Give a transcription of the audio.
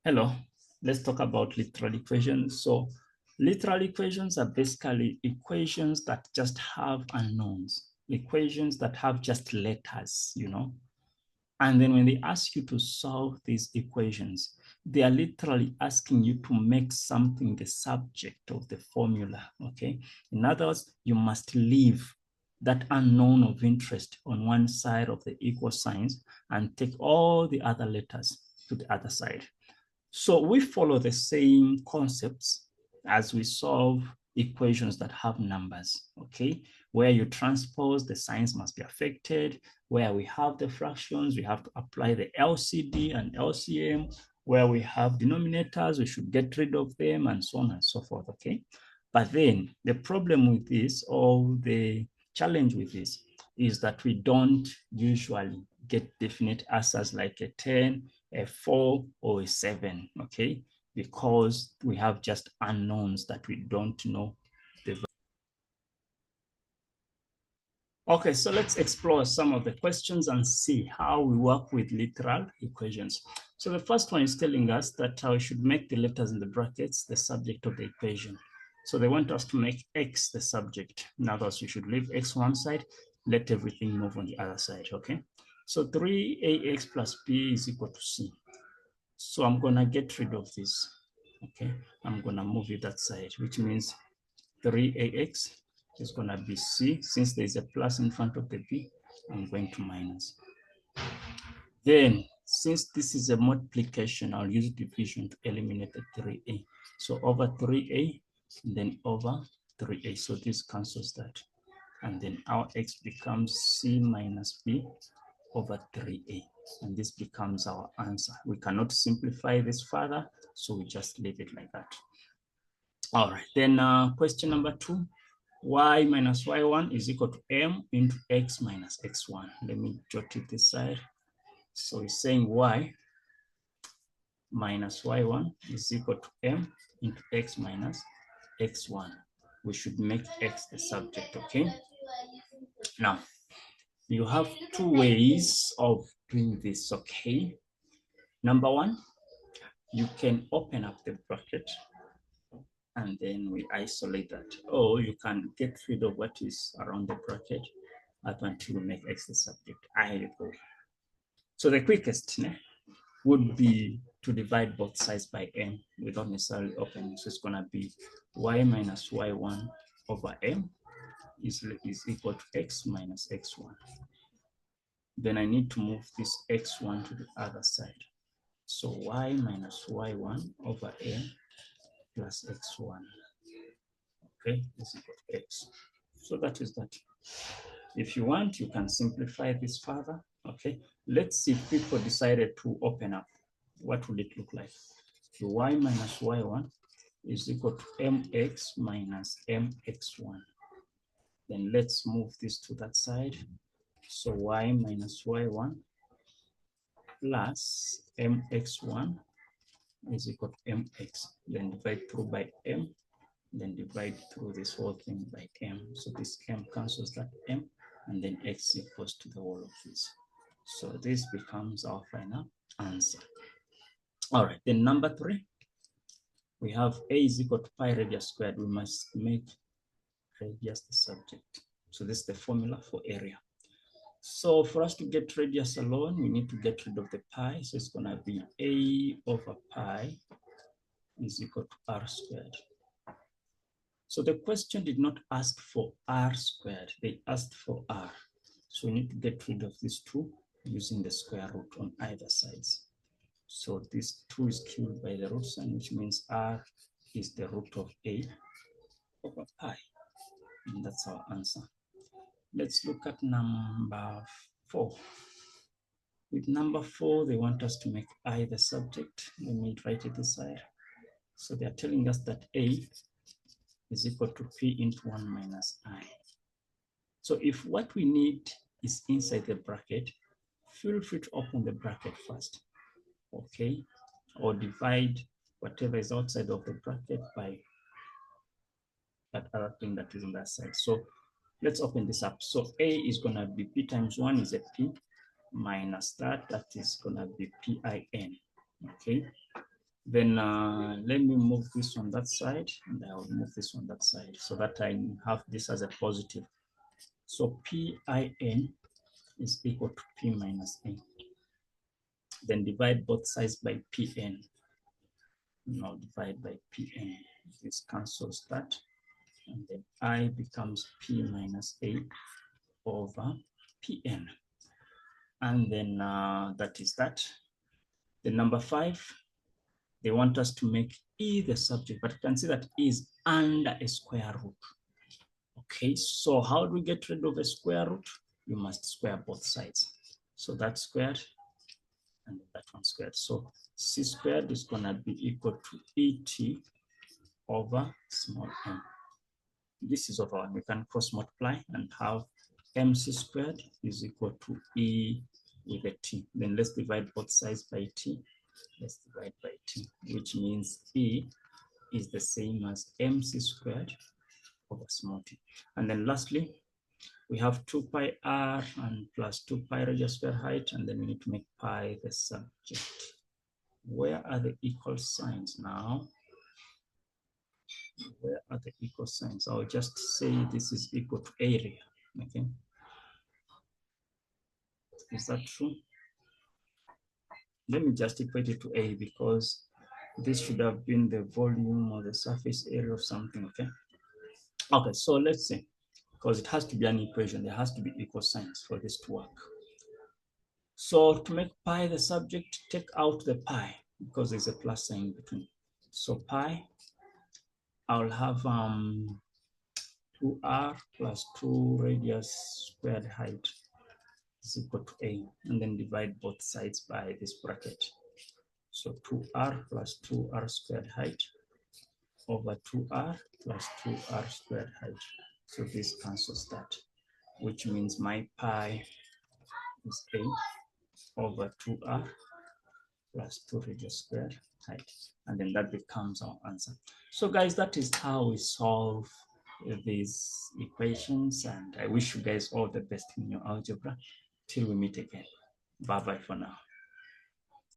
Hello, let's talk about literal equations. So literal equations are basically equations that just have unknowns, equations that have just letters, And then when they ask you to solve these equations, they are literally asking you to make something the subject of the formula, okay? In other words, you must leave that unknown of interest on one side of the equal signs and take all the other letters to the other side. So we follow the same concepts as we solve equations that have numbers, okay? Where you transpose, the signs must be affected. Where we have the fractions, we have to apply the LCD and LCM. Where we have denominators, we should get rid of them, and so on and so forth, okay? But then the problem with this, or the challenge with this, is that we don't usually get definite answers like a 10, a 4, or a 7, okay? Because we have just unknowns that we don't know. Okay, so let's explore some of the questions and see how we work with literal equations. So the first one is telling us that we should make the letters in the brackets the subject of the equation. So they want us to make x the subject. In other words, you should leave x one side, let everything move on the other side, okay? So 3ax plus b is equal to c. So I'm gonna get rid of this, okay? I'm gonna move it that side, which means 3ax is gonna be c. Since there's a plus in front of the b, I'm going to minus. Then, since this is a multiplication, I'll use division to eliminate the 3a. So over 3a, then over 3a. So this cancels that. And then our x becomes c minus b over 3a. And this becomes our answer. We cannot simplify this further, so we just leave it like that. All right, then question number 2, y minus y1 is equal to m into x minus x1. Let me jot it this side. So it's saying y minus y1 is equal to m into x minus x1. We should make x the subject, okay? Now, you have two ways of doing this, okay? Number one, you can open up the bracket and then we isolate that. Or you can get rid of what is around the bracket up until we make x the subject. Either way. So the quickest would be to divide both sides by m without necessarily opening. So it's gonna be y minus y1 over m is equal to x minus x1. Then I need to move this x1 to the other side. So y minus y1 over m plus x1, okay, is equal to x. So that is that. If you want, you can simplify this further, okay? Let's see if people decided to open up. What would it look like? So y minus y1 is equal to mx minus mx1. Then let's move this to that side. So y minus y1 plus mx1 is equal to mx. Then divide through by m, then divide through this whole thing by m. So this m cancels that m, and then x equals to the whole of this. So this becomes our final answer. All right, then number 3, we have a is equal to pi radius squared. We must make radius the subject. So this is the formula for area. So for us to get radius alone, we need to get rid of the pi. So it's gonna be a over pi is equal to r squared. So the question did not ask for r squared, they asked for r. So we need to get rid of these 2 using the square root on either sides. So this 2 is killed by the root sign, which means r is the root of a over pi. And that's our answer. Let's look at number 4. With number 4, they want us to make I the subject. Let me write it this side. So they're telling us that A is equal to P into 1 minus I. So if what we need is inside the bracket, feel free to open the bracket first, okay? Or divide whatever is outside of the bracket by that other thing that is on that side. So let's open this up. So A is gonna be P times 1 is a P minus that is gonna be PIN, okay? Then let me move this on that side, and I'll move this on that side so that I have this as a positive. So PIN is equal to P minus A. Then divide both sides by Pn. Now divide by Pn. This cancels that. And then I becomes P minus A over Pn. And then that is that. The number 5, they want us to make E the subject, but you can see that E is under a square root. Okay, so how do we get rid of a square root? You must square both sides. So that's squared and that one squared. So C squared is going to be equal to ET over small m. This is over 1. We can cross multiply and have MC squared is equal to E with a T. Then let's divide both sides by T. Let's divide by T, which means E is the same as MC squared over small t. And then lastly, we have 2 pi r and plus 2 pi radius square height, and then we need to make pi the subject. Where are the equal signs now? Where are the equal signs? I'll just say this is equal to area, okay? Is that true? Let me just equate it to A because this should have been the volume or the surface area of something, okay? Okay, so let's see, because it has to be an equation, there has to be equal signs for this to work. So to make pi the subject, take out the pi because there's a plus sign between. So pi, I'll have 2r plus 2 radius squared height is equal to A, and then divide both sides by this bracket. So 2r plus 2r squared height over 2r plus 2r squared height. So this cancels that, which means my pi is A over 2r plus 2 radius squared height. And then that becomes our answer. So guys, that is how we solve these equations. And I wish you guys all the best in your algebra. Till we meet again. Bye-bye for now.